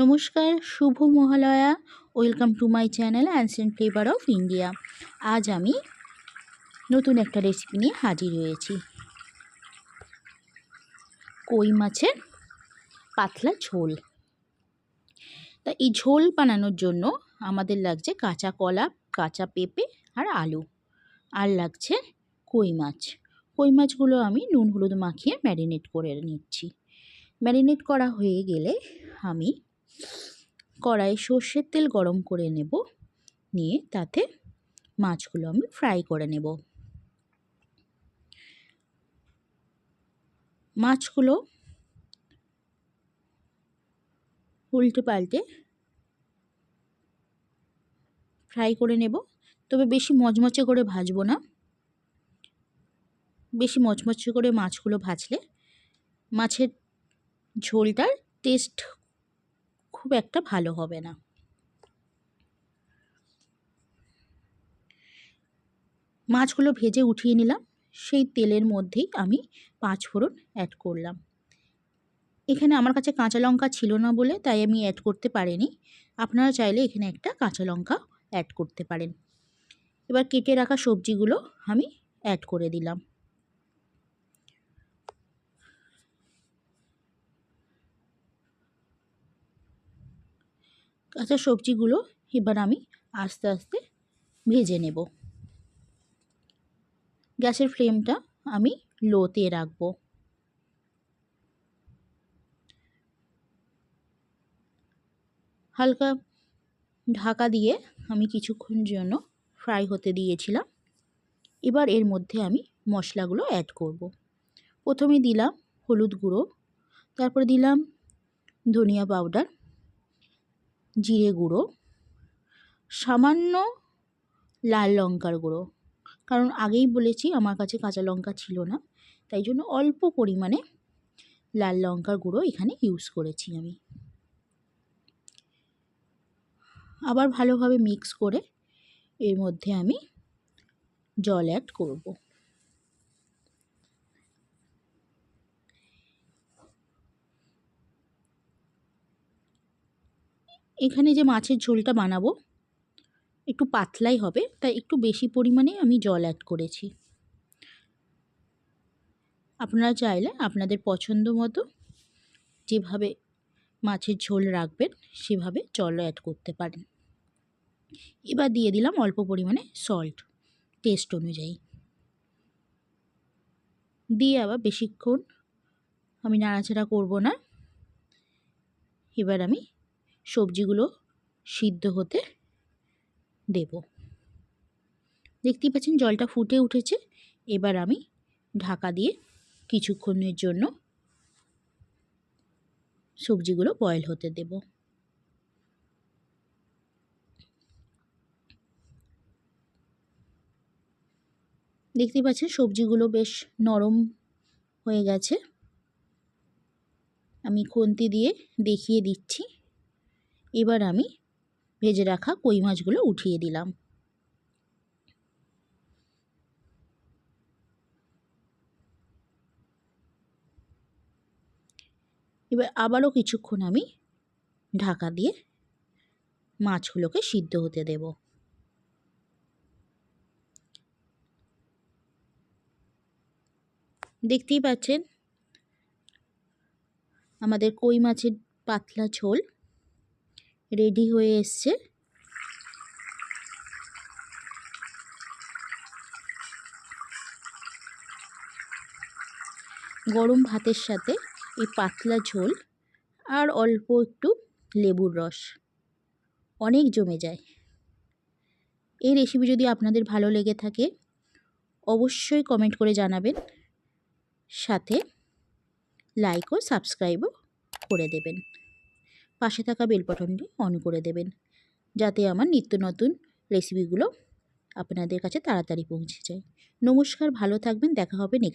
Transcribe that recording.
নমস্কার, শুভ Mahalaya. Welcome to my channel ancient flavour of India. আজ আমি নতুন একটা রেসিপি নিয়ে হাজির হয়েছি। কই মাছের পাতলা ঝোল। তা এই ঝোল বানানোর জন্য আমাদের লাগছে কাঁচা কলা, কাঁচা পেঁপে আর আলু, আর লাগছে কই মাছ। কই মাছগুলো আমি নুন হলুদ মাখিয়ে ম্যারিনেট করে নিচ্ছি। ম্যারিনেট করা হয়ে গেলে আমি কড়াইয়ে সর্ষের তেল গরম করে নেব, নিয়ে তাতে মাছগুলো আমি ফ্রাই করে নেব। মাছগুলো উল্টে পাল্টে ফ্রাই করে নেব, তবে বেশি মচমচে করে ভাজবো না। বেশি মচমচে করে মাছগুলো ভাজলে মাছের ঝোলটার টেস্ট খুব একটা ভালো হবে না। মাছগুলো ভেজে উঠিয়ে নিলাম, সেই তেলের মধ্যেই আমি 5 ফোড়ন অ্যাড করলাম। এখানে আমার কাছে কাঁচা লঙ্কা ছিল না বলে তাই আমি অ্যাড করতে পারিনি। আপনারা চাইলে এখানে একটা কাঁচা লঙ্কা অ্যাড করতে পারেন। এবার কেটে রাখা সবজিগুলো আমি অ্যাড করে দিলাম। কাঁচা সবজিগুলো এবার আমি আস্তে আস্তে ভেজে নেব। গ্যাসের ফ্লেমটা আমি লোতে রাখবো। হালকা ঢাকা দিয়ে আমি কিছুক্ষণ জন্য ফ্রাই হতে দিয়েছিলাম। এবার এর মধ্যে আমি মশলাগুলো অ্যাড করব। প্রথমে দিলাম হলুদ গুঁড়ো, তারপরে দিলাম ধনিয়া পাউডার, জিরে গুঁড়ো, সামান্য লাল লঙ্কার গুঁড়ো। কারণ আগেই বলেছি আমার কাছে কাঁচা লঙ্কা ছিল না, তাই জন্য অল্প পরিমাণে লাল লঙ্কার গুঁড়ো এখানে ইউজ করেছি আমি। আবার ভালোভাবে মিক্স করে এর মধ্যে আমি জল অ্যাড করব। এখানে যে মাছের ঝোলটা বানাবো একটু পাতলাই হবে, তাই একটু বেশি পরিমাণে আমি জল অ্যাড করেছি। আপনারা চাইলে আপনাদের পছন্দ মতো যেভাবে মাছের ঝোল রাখবেন সেভাবে জল অ্যাড করতে পারেন। এবার দিয়ে দিলাম অল্প পরিমাণে সল্ট টেস্ট অনুযায়ী, দিয়ে আবার বেশিক্ষণ আমি নাড়াচাড়া করব না। এবার আমি সবজিগুলো সিদ্ধ হতে দেব। দেখতেই পাচ্ছেন জলটা ফুটে উঠেছে। এবার আমি ঢাকা দিয়ে কিছুক্ষণের জন্য সবজিগুলো বয়েল হতে দেব। দেখতেই পাচ্ছেন সবজিগুলো বেশ নরম হয়ে গেছে। আমি খুন্তি দিয়ে দেখিয়ে দিচ্ছি। এবার আমি ভেজে রাখা কই মাছগুলো উঠিয়ে দিলাম। এবার আবারও কিছুক্ষণ আমি ঢাকা দিয়ে মাছগুলোকে সিদ্ধ হতে দেব। দেখতেই পাচ্ছেন আমাদের কই মাছের পাতলা ঝোল রেডি হয়ে এসছে। গরম ভাতের সাথে এই পাতলা ঝোল আর অল্প একটু লেবুর রস অনেক জমে যায়। এই রেসিপি যদি আপনাদের ভালো লেগে থাকে অবশ্যই কমেন্ট করে জানাবেন, সাথে লাইক ও সাবস্ক্রাইবও করে দেবেন। পাশে থাকা বেল বাটনটি অন করে দেবেন, যাতে আমার নিত্য নতুন রেসিপিগুলো আপনাদের কাছে তাড়াতাড়ি পৌঁছে যায়। নমস্কার, ভালো থাকবেন, দেখা হবে নেক্সট